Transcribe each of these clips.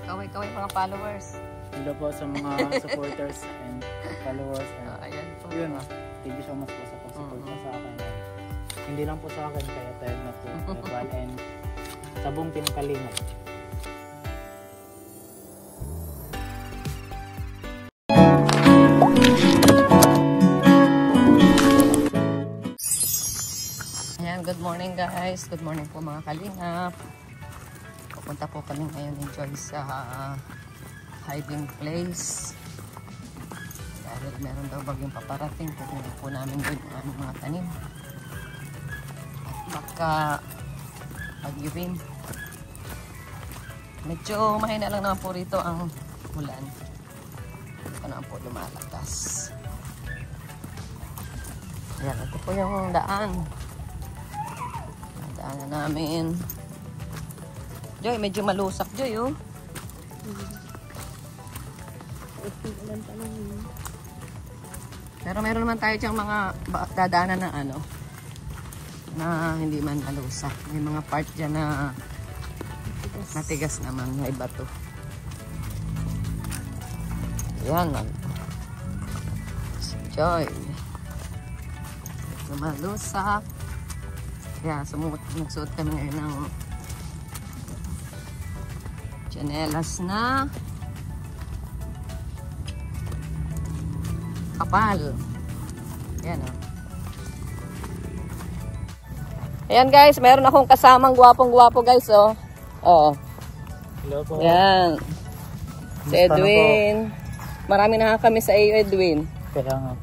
Kaway-kaway mga followers. Hello po sa mga supporters and followers. And Ayan po. yun, thank you so much po sa pag-support po sa akin. Hindi lang po sa akin, kaya tayo na po. And sa buong Team Kalingap. Ayan, good morning guys. Good morning po mga Kalingap. Pupunta po kami ngayon ni Joyce sa hiding place. Dahil meron daw bagyong paparating. Pupunta po namin doon ang mga tanim. At baka mag-iwin. Medyo mahina lang naman po rito ang ulan. Ito naman po lumalakas. Ayan, ito po yung daan. Daanan namin. Joy, medyo malusak, Joy, oh. Pero meron naman tayo diyang mga dadaanan na ano, na hindi man malusak. May mga part dyan na matigas naman, may bato. Ayan, si Joy. Medyo malusak. Kaya nagsuot kami ngayon ng tsinelas na kapal. Ayan, oh. Ayan guys, meron akong kasamang gwapong-gwapo guys, oh. Oh. Hello po. Ayan. Si Edwin. Marami na kami sa iyo, Edwin. Kaya nga.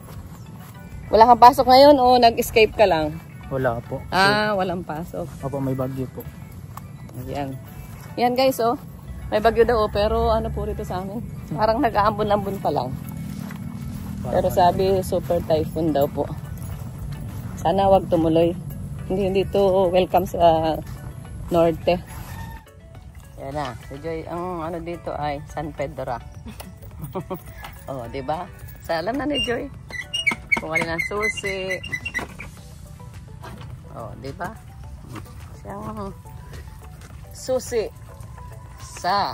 Wala kang pasok ngayon o nag-escape ka lang? Wala po. Ah, walang pasok. Opo, may bagyo po. Ayan. Ayan guys, oh. May bagyo daw, oh, pero ano po rito sa amin? Parang nag-aambon-ambon pa lang. Pero sabi, super typhoon daw po. Sana wag tumuloy. Hindi to welcome sa norte. Ayan na. Si Joy, ang ano dito ay San Pedro. Oh, di ba? Sa alam na ni Joy. Kung alin ang susi. Oh, di ba? Siyang susi sa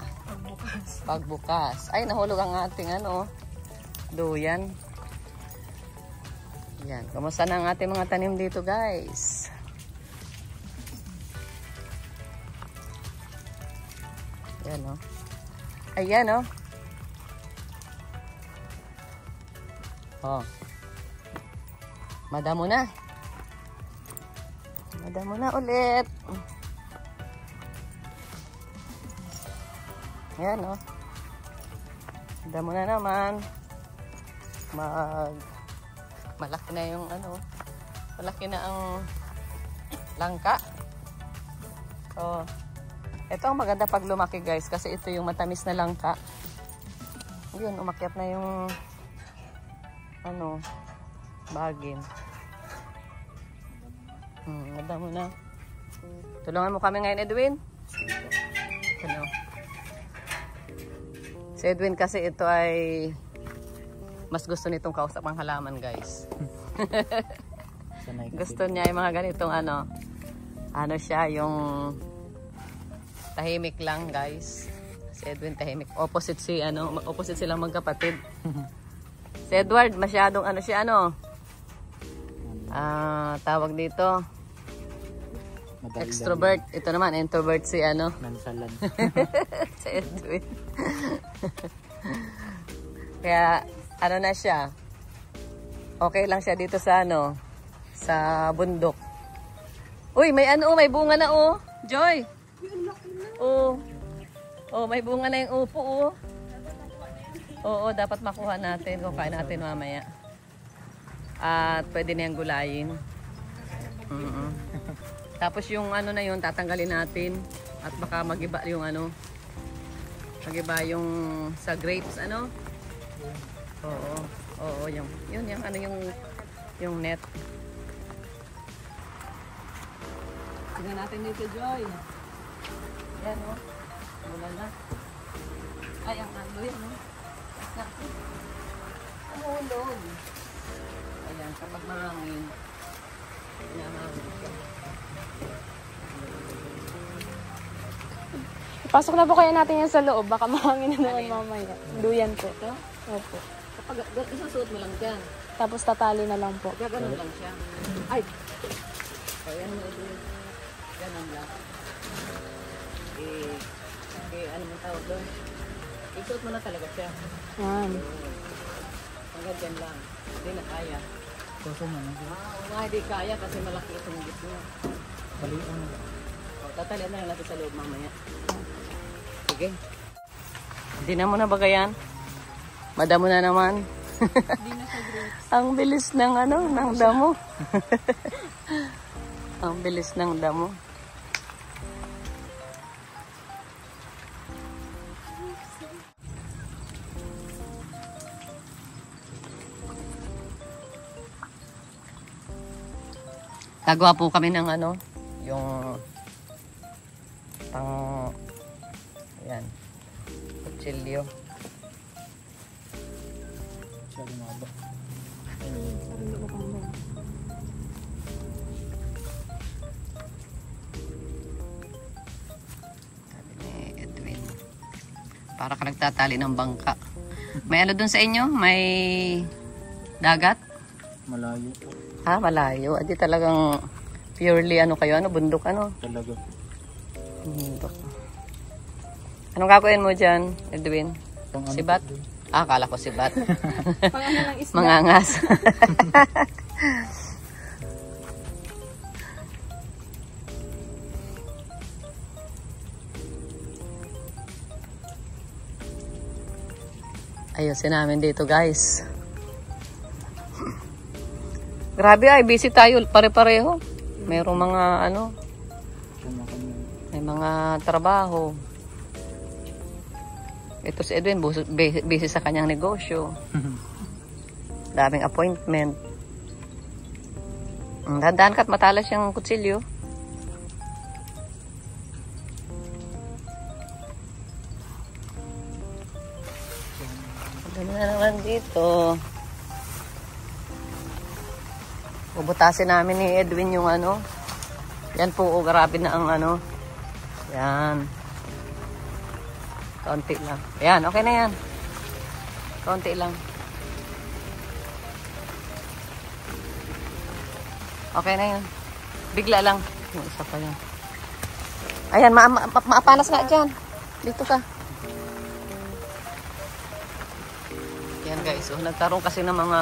pagbukas. Ay, nahulog ang ating ano, duyan. Yan. Kamusta na ang ating mga tanim dito, guys? Ayan, oh. Ayan, oh. Oh. Madamo na. Madamo na ulit. Ayan, oh. Madamo na naman. Malaki na yung ano. Malaki na ang langka. So, ito ang maganda pag lumaki guys. Kasi ito yung matamis na langka. Yun, umakyat na yung ano, bagin. Madamo na. Tulungan mo kami ngayon, Edwin. Ano? Si Edwin kasi ito ay mas gusto nitong kausap ang halaman, guys. Gusto niya yung mga ganitong ano. Ano siya, yung tahimik lang, guys. Si Edwin tahimik. Opposite silang magkapatid. Si Edward, masyadong ano siya, ano? Tawag dito. Extrovert. Ito naman, introvert si ano? Nansalan. Si Edwin. Kaya, ano na siya? Okay lang siya dito sa ano? Sa bundok. Uy, may ano, may bunga na, oh. Joy. Oh. Oh, may bunga na yung upo, oh. Oo, dapat makuha natin. Kukain natin mamaya. At pwede na yung gulayin. Tapos yung ano na yun, tatanggalin natin. At baka magiba yung ano. Magiba yung sa grapes, ano? Oo. Oo, yung ano yung net. Tingnan natin dito, Joy. Ayan, oh. Wala na. Ay, ang ano yan, oh. Umulog. Ayan, kapag mahangin, hinahangin siya. Pasok na po kaya natin yan sa loob. Baka mahangin na naman mamaya. Duyan po. Ito? Opo. Kapag isusuot mo lang dyan. Tapos tatali na lang po. Gaganon lang siya. Ay! O, yan mo ito. Ganon lang. Ano mo tawag doon? Isuot mo na talaga siya. Yan. Hanggang dyan lang. Hindi na kaya. Puso mo na. Hindi kaya kasi malaki itong gitna. Baliin mo. Tatalian na lang natin sa loob mamaya. Sige. Hindi na mo na bagayan. Madamo na naman. Ang bilis ng ng damo. Ang bilis ng damo. Gagawa po kami ng yung yan, kutsilyo. Siya lumaba. Sabi ni Edwin, para ka nagtatali ng bangka. May dun sa inyo? May dagat? Malayo. Ha, malayo. Adi talagang purely kayo, bundok Talaga. Bundok. Anong gagawin mo dyan, Edwin? Sibat? Akala ko sibat. Pang isda. Mangangas. Ayusin namin dito, guys. Grabe busy tayo, pare-pareho. Mayroong mga may mga trabaho. Ito si Edwin, busy sa kanyang negosyo. Daming appointment. Dahan-dahan ka't matalas yung kutsilyo. Ano na naman dito. Bubutasin namin ni Edwin yung Yan po, grabe na ang Yan. Kaunti lang. Yan, okay na yan. Kaunti lang. Okay na yan. Bigla lang. Yung isa pa yan. Ayan, maapanas nga dyan. Dito ka. Yan guys, nagkaroon kasi ng mga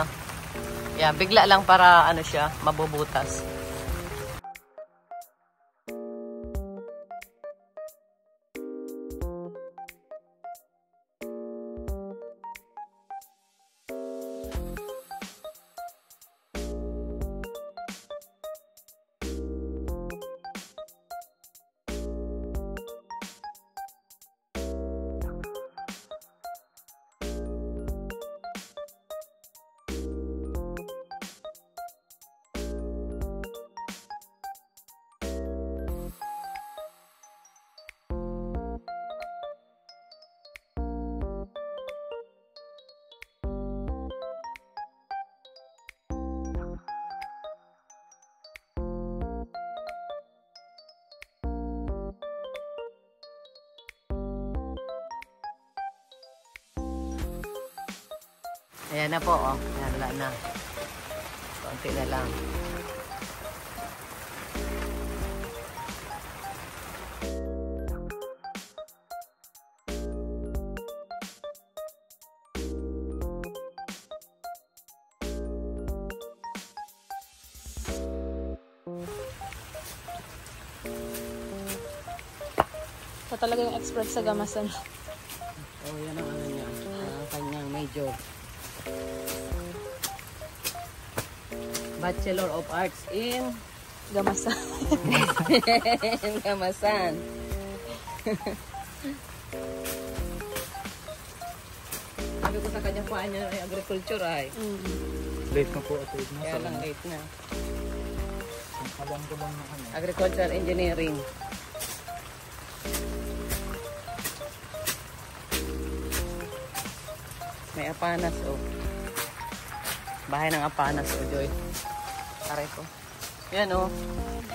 bigla lang para siya, mabubutas. Ayan na po, Ayan, wala na. Konti na lang. Ito talaga yung expert sa gamasan. Yan ang niya. Ang kanyang major. Bachelor of Arts in Gamasan. Gamasan. Sabi ko sa kanya pa niya ay agriculture ay. Late na po ito. Kaya lang late na. Alam ko lang na Agricultural engineering. May apanas Bahay ng apanas Joy. Aray ko. Yan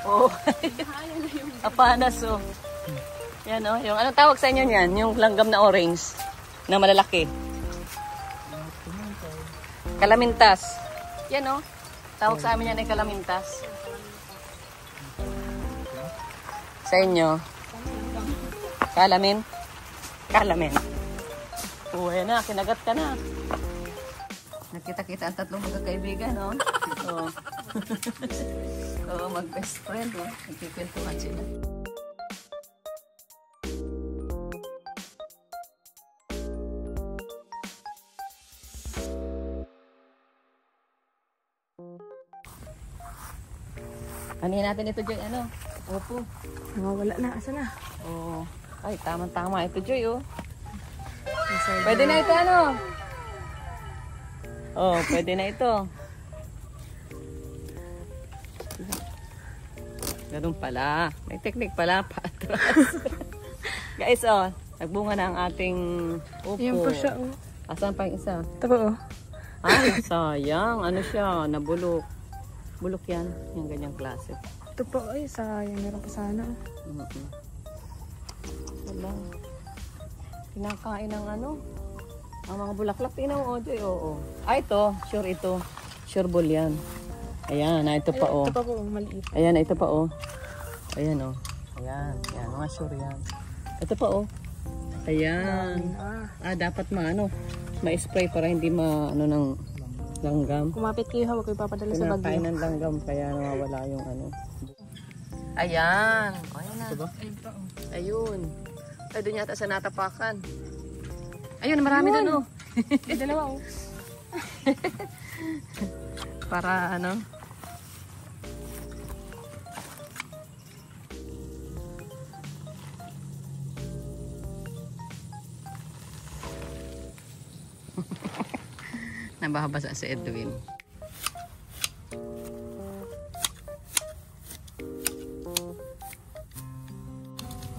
Oh. Apanas Yan o, yung anong tawag sa inyo niyan? Yung langgam na orange na malalaki. Kalamintas. Yan o, tawag sa amin yan ay kalamintas. Sa inyo? Kalamin? Kalamin. Oo, yan na, kinagat ka na. Nakita-kita ang tatlong magkakaibigan, no? Oo. Oo, mag-best friend, no? Nagkikwentuhan sila. Anin natin ito, Joy, ano? Opo. Wala na. Asa na? Oo. Ay, tama-tama ito, Joy, oh. Pwede na ito, ano? Oh, pwede na ito. Ganun pala. May technique pala patras. Guys, oh, nagbunga na ang ating upo. Yan po siya, oh. Asan pa yung isa? Ito po, oh. Ay, sayang. Ano siya? Nabulok. Bulok yan. Yung ganyang klase. Ito po, ay, sayang. Meron pa sana, oh. Wala. Kinakain ng ano? Ang mga bulaklak. Tingnan mo, Joy. Oo. Ah, ito. Sure ito. Sure ball yan. Ayan, na ito pa, oh. Ito pa po, maliit. Ayan, ito pa, oh. Ayan, oh. Ayan, yan. Mga sure yan. Ito pa, oh. Ayan. Dapat maano, ma-spray para hindi ano ng langgam. Kumapit kayo, huwag kayo papadala sa bagyo. Pinakain ng langgam, kaya nawawala yung ano. Ayan. Ayan na. Ito ba? Ayun. Ay, doon yata sa natapakan. Ayun, marami doon, oh. Dalawa, oh. Para ano. Nababasa si Edwin.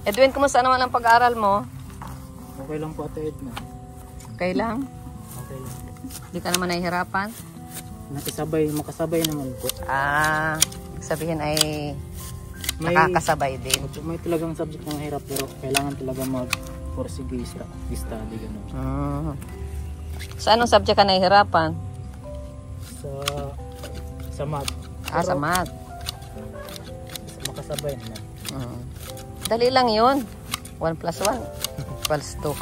Edwin, kumusta naman ang pag-aaral mo? Okay lang po, Ate Edna. Okay lang? Okay lang. Hindi ka naman nahihirapan? Makasabay naman po. Sabihin ay nakakasabay din. May talagang subject na mahirap pero kailangan talaga mag-forsige study gano'n. Sa anong subject ka nahihirapan? Sa math. Sa math. Makasabay naman. Dali lang yun. 1 plus 1 equals 2.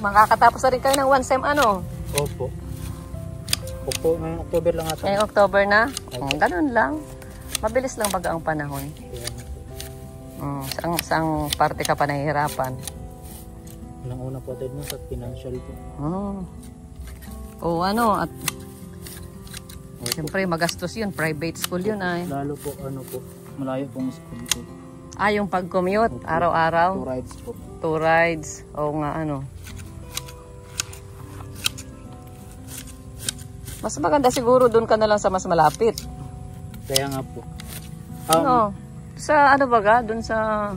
Makakatapos na rin kayo ng 1 sem ano? Opo. Ngayong October lang ata. Ngayong October na? Ganun lang. Mabilis lang baga ang panahon. Saang parte ka pa nahihirapan? Unang-una po tayo sa financial po. At siyempre magastos yun. Private school yun ay. Lalo po, malayo pong school po. Yung pag-commute, araw-araw? 2 rides po. 2 rides. Oo nga, ano. Mas maganda siguro doon ka na lang sa mas malapit. Kaya nga po. Sa ano baga? Doon sa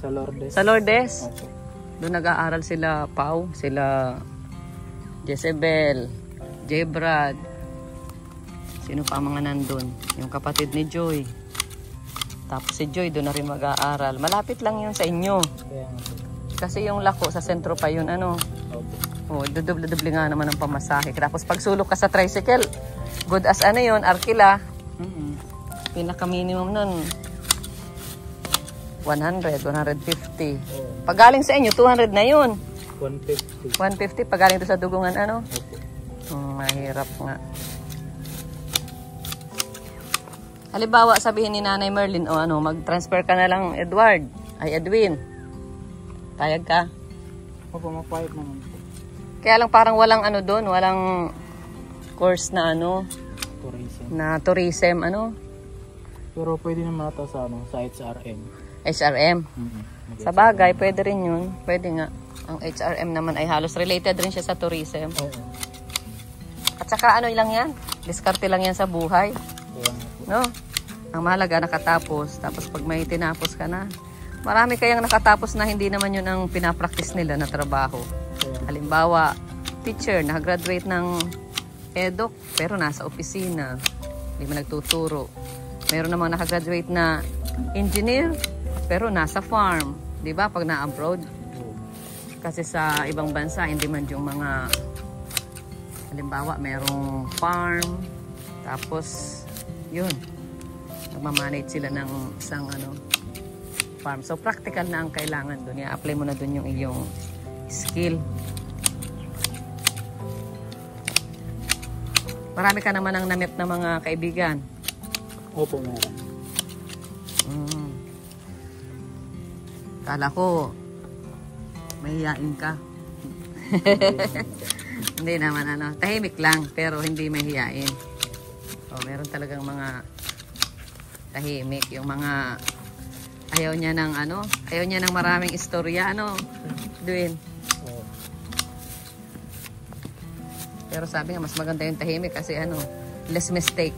Lourdes. Sa Lourdes? Okay. Doon nag-aaral sila Pau, sila Jezebel, Jebrad. Sino pa mga nandun? Yung kapatid ni Joy. Tapos si Joy doon na rin mag-aaral. Malapit lang yun sa inyo. Kaya nga po. Kasi yung Lako sa sentro pa yun, ano. Dudoble nga naman ang pamasahe. Tapos pag sulok ka sa tricycle, good as ano yun, Arkila. Pinaka-minimum nun, 100, 150. Pag galing sa inyo, 200 na yun. 150. 150 pag galing doon sa dugungan, ano. Mahirap nga. Halimbawa, sabihin ni Nanay Merlin, mag-transfer ka na lang, Edwin. Payag ka? Opo, mapayag naman po. Kaya lang parang walang doon, walang course na Tourism. na tourism, Pero pwede naman ata sa HRM. HRM. Sa bagay, pwede rin yun. Pwede nga. Ang HRM naman ay halos related rin siya sa tourism. Oo. At saka lang yan, diskarte lang yan sa buhay. No? Ang mahalaga nakatapos. Tapos pag may tinapos ka na, marami kayang nakatapos na hindi naman yun ang pinapractice nila na trabaho. Halimbawa, teacher, nakagraduate ng eduk, pero nasa opisina. Hindi mo nagtuturo. Meron namang nakagraduate na engineer, pero nasa farm. Di ba? Pag na-abroad. Kasi sa ibang bansa, hindi man yung mga, halimbawa, merong farm, tapos, yun, nagmamanage sila ng isang farm. So, practical na ang kailangan doon. I-apply mo na doon yung iyong skill. Marami ka naman ang namit na mga kaibigan. Opo, meron. Kala ko, mahihain ka. Hindi naman tahimik lang, pero hindi mahihain. Meron talagang mga tahimik, yung mga ayaw niya ng maraming istorya, Edwin. Pero sabi nga, mas maganda yung tahimik kasi less mistake,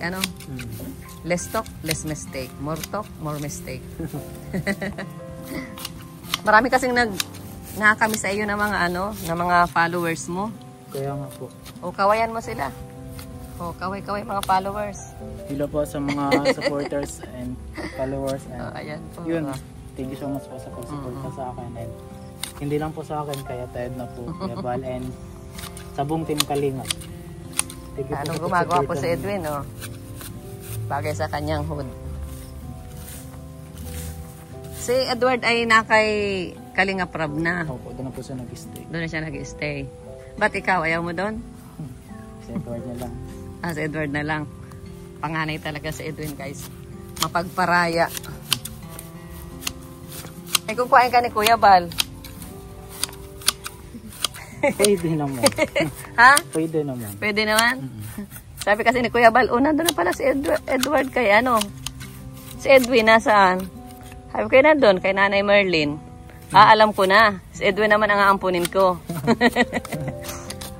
less talk, less mistake. More talk, more mistake. Marami kasing nakakami sa iyo ng mga ng mga followers mo. Kaya nga po. Kawayan mo sila. Kaway mga followers. Hello po sa mga supporters and followers. And ayan po. Yun, thank you so much po sa pag-support sa akin. And hindi lang po sa akin, kaya Ted na po, Kuya Bal, and sa buong team Kalingap. Anong gumagawa po si Edwin, bagay sa kanyang hood. Si Edward ay nakay Kalingap Rab na. Opo, doon na po siya nag-stay. Doon na siya nag-stay. Ba't ikaw, ayaw mo doon? Si Edward na lang. Si Edward na lang. Panganay talaga si Edwin, guys. Mapagparaya. Kung kuhain ka ni Kuya Bal. Pwede naman. Ha? Pwede naman. Pwede naman? Sabi kasi ni Kuya Bal, nandun na pala si Edward kay Si Edwin, nasaan? Sabi ko, nandun, kay Nanay Merlin. Alam ko na. Si Edwin naman ang aampunin ko.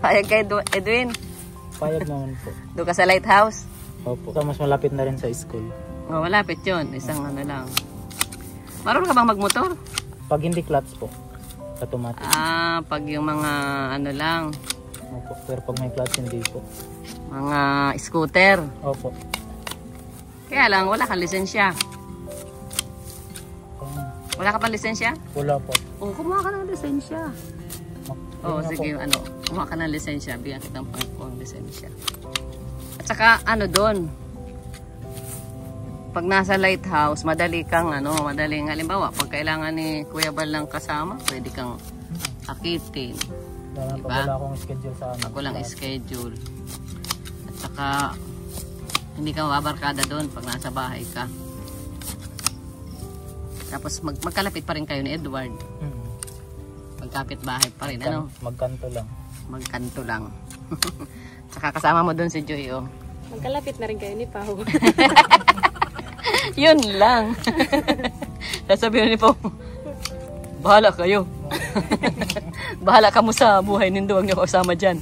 Payag kay Edwin? Payag naman po. Doon ka sa lighthouse? Opo. Mas malapit na rin sa school. Malapit yun. Isang lang. Marunong ka bang magmotor? Pag hindi clutch po, automatic. Pag yung mga lang. Opo. Pero pag may clutch, hindi po. Mga scooter. Opo. Kaya lang, wala kang lisensya. Wala ka pang lisensya? Wala po. Kumuha ka ng lisensya. Sige, po. kumuha ka ng lisensya. Bigyan kitang pangkuhang lisensya. At saka, doon. Pag nasa lighthouse, madali kang, madaling, halimbawa, pag kailangan ni Kuya Bal lang kasama, pwede kang akitin. Diba? Pag wala akong schedule sa Pag walang schedule. At saka, hindi ka mababarkada doon pag nasa bahay ka. Tapos magkalapit pa rin kayo ni Edward. Magkapit bahay pa rin. Magkanto lang. Magkanto lang. Saka kasama mo doon si Joy, Magkalapit na rin kayo ni Pao. Yun lang. Sasabihin ni Pao, bahala kayo. Bahala ka mo sa buhay nindo, huwag niyo kasama dyan.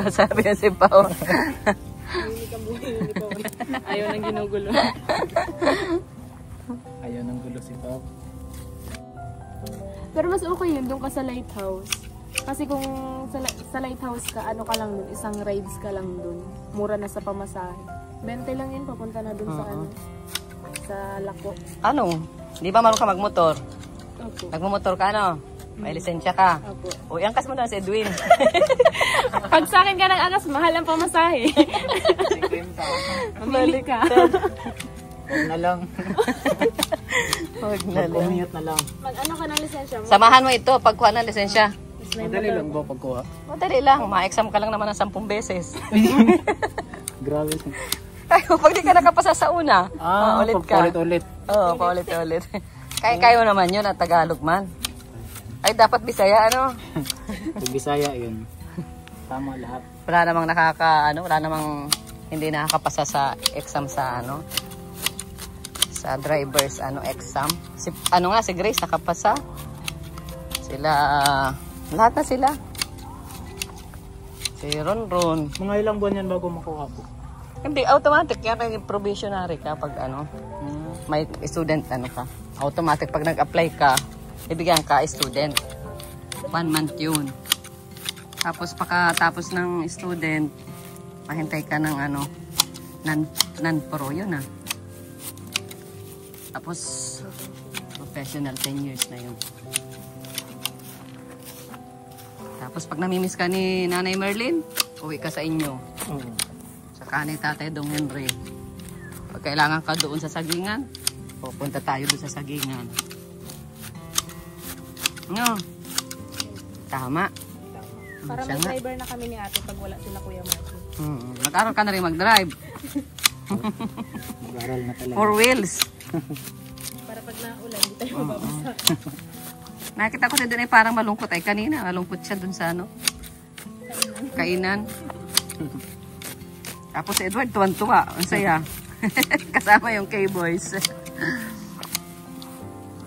Sabi niya si Pao. Hindi ka buhay ni Pao. Ayaw nang ginugulo. Ayaw ng gulo si Pao. Pero mas okay yun doon ka sa lighthouse. Kasi kung sa lighthouse ka, ka lang dun, isang rides ka lang dun. Mura na sa pamasahe. 20 lang yun, papunta na dun sa Lako. Di ba marunong ka magmotor? Opo. Nagmumotor ka, May lisensya ka? Opo. Angkas mo na si Edwin. Pag sa akin ka ng angas, mahal ang pamasahe. Mamili ka. Huwag na lang. Mag-commute na lang. Mag-ano ka ng lisensya mo? Samahan mo ito pagkuha ng lisensya. Madali lang ba pagkuha? Madali lang. Ma-exam ka lang naman ng 10 beses. Grabe. Pag di ka nakapasa sa una, paulit ka. Paulit-ulit. Oo, paulit-ulit. Kaya naman yun at Tagalog man. Ay, dapat Bisaya, Pag Bisaya yun. Tama lahat. Wala namang wala namang hindi nakakapasa sa exam sa sa driver's exam. Si Grace nakapasa. Sila, lahat na sila. Si Ronron. Mga ilang buwan yan bago makuha po? Hindi, automatic. Kaya kayo probationary ka pag may student ka. Automatic pag nag-apply ka, ibigyan ka student. 1 month yun. Tapos pagkatapos ng student, mahintay ka ng non-pro yun Tapos, professional 10 years na yun. Tapos pag namimiss ka ni Nanay Merlin, uwi ka sa inyo. Saka ni Tatay Dong Henry. Pag kailangan ka doon sa sagingan, pupunta tayo doon sa sagingan. No? Tama. Para may driver na kami ni ate pag wala sila Kuya Marco. Mag-aral ka na rin mag-drive. Mag-aral na talaga. 4 wheels. Para pag naulan, hindi tayo mababasa. Nakita ko na doon ay parang malungkot. Ay kanina, malungkot siya doon sa ano? Kainan. Tapos si Edward, tuwan-tuwa. Ang saya. Kasama yung K-Boys.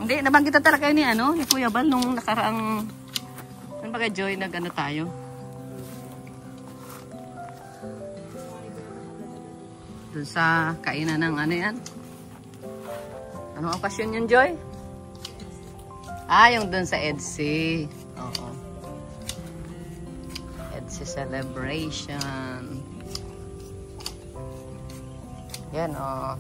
Hindi, nabanggit na talaga ni, ano, ni Kuya Bal nung nakaraang, ano ba Joy, nag-ano tayo? Doon sa kainan ng ano yan? Anong okasyon yun, Joy? Ah, yung doon sa EDSI. Oo. EDSI celebration. Yan, oh.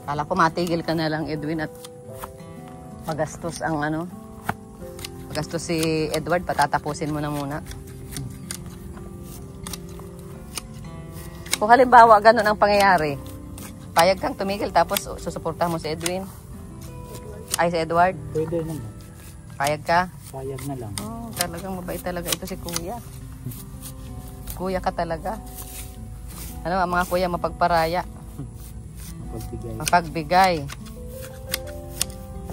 Kala ko matigil ka na lang, Edwin, at magastos ang ano. Magastos si Edward, patatapusin mo na muna. Kung halimbawa, ganun ang pangyayari, payag kang tumigil tapos susuportahan mo si Edwin. Ay, si Edward. Pwede naman. Payag ka? Payag na lang. Oh, talagang mabait talaga ito si Kuya. Kuya ka talaga. Ano, ang mga kuya mapagparaya. Mapagbigay. Mapagbigay.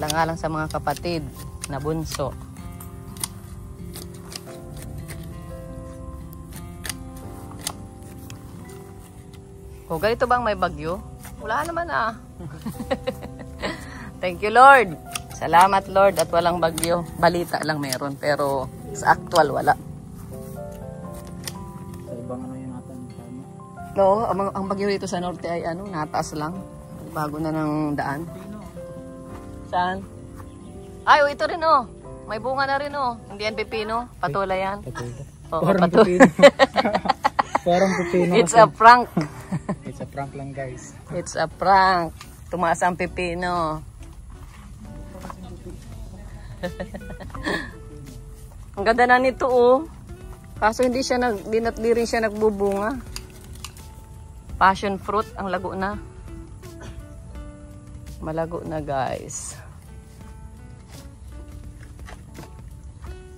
Alang-alang sa mga kapatid na bunso. O, ganito bang may bagyo? Wala naman ah. Thank you, Lord. Salamat, Lord, at walang bagyo. Balita lang meron, pero sa actual wala. Sa ibang ano yung natin. No, ang bagyo rito sa norte ay ano, nataas lang. Bago na ng daan. Saan? Ay, oh, ito rin oh. May bunga na rin oh. Hindi yan pipino. Patula yan. Patula. Oo, Parang patula. pipino. Parang pipino. It's a prank. It's a prank lang, guys. It's a prank. Tumaas ang pipino. Ang ganda na nito oh. Kaso hindi rin siya nagbubunga. Passion fruit, ang lago na. Malago na, guys.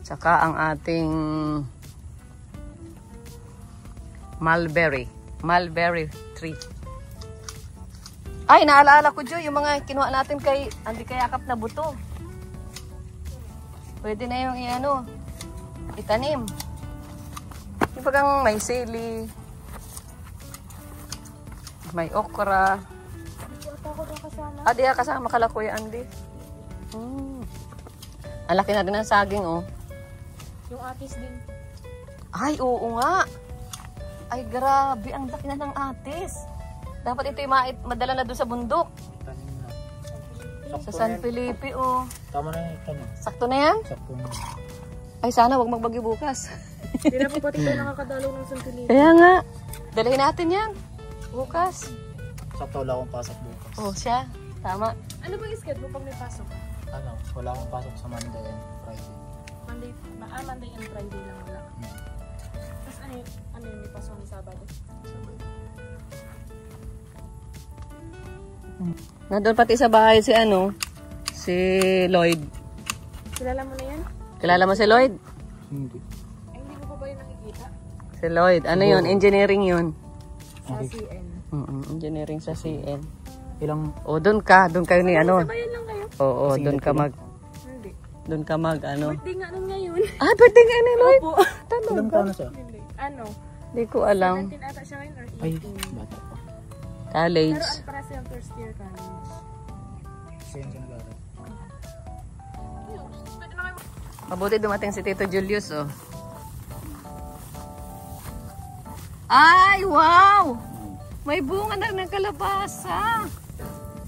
Tsaka ang ating mulberry tree. Ay, naalala ko, Joy, yung mga kinuha natin kay Andy Kayakap na buto. Pwede na yung itanim. Yung bagang may sili, may okra. Di ka kasama kala Kuya Andy. Ang laki na din ng saging, oh. Yung atis din. Ay, oo nga. Ay, grabe. Ang laki na ng atis. Dapat ito yung madala na doon sa bundok. Tanim na. Sa San Felipe, oh. Tama na yung tanim. Sakto na yan? Sakto na. Ay, sana wag magbagyo bukas. Hindi na po pati tayo nakakadalaw ng San Felipe. Kaya nga. Dalhin natin yan. Bukas. Sakto wala akong pasok bukas. Oh, siya. Tama. Ano bang schedule pag may pasok? Ano, wala akong pasok sa Monday and Friday. Monday and Friday lang wala. Tapos ano yung may pasok ng Sabado? Nandun pati sa bahay si Lloyd. Kilala mo na yan? Kilala mo si Lloyd? Hindi. Ay, hindi mo pa ba yun nakikita? Si Lloyd. Ano yun? Engineering yun. Sa CN. Engineering sa CN. Ilang? O, doon kayo ni Sabayan lang kayo? Oo, Sige, doon ka Hindi. Ano. Birthday nga nun ngayon. Ah, birthday nga ni Lloyd? Opo. Ilang taon na siya? Hindi. Ano? Hindi ko alam. 17 ata siya ngayon or 18? Ay, bata pa. College. Pero para siya first year college. Same siya nag-aaral. Pwede na kayo. Mabuti dumating si Tito Julius, oh. Ay, wow! May bunga na ng kalabasa.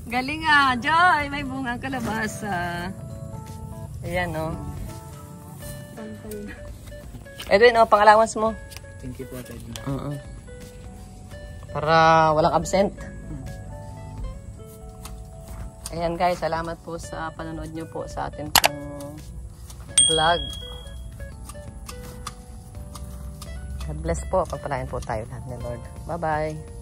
Galing ah, Joy. May bunga ng kalabasa. Ayan, oh. Pantay na. Edwin, oh, pang-allowance mo. Thank you po, Ted. Para walang absent. Ayan guys, salamat po sa panonood nyo po sa atin pong vlog. God bless po. Pagpalain po tayo lahat ni Lord. Bye-bye.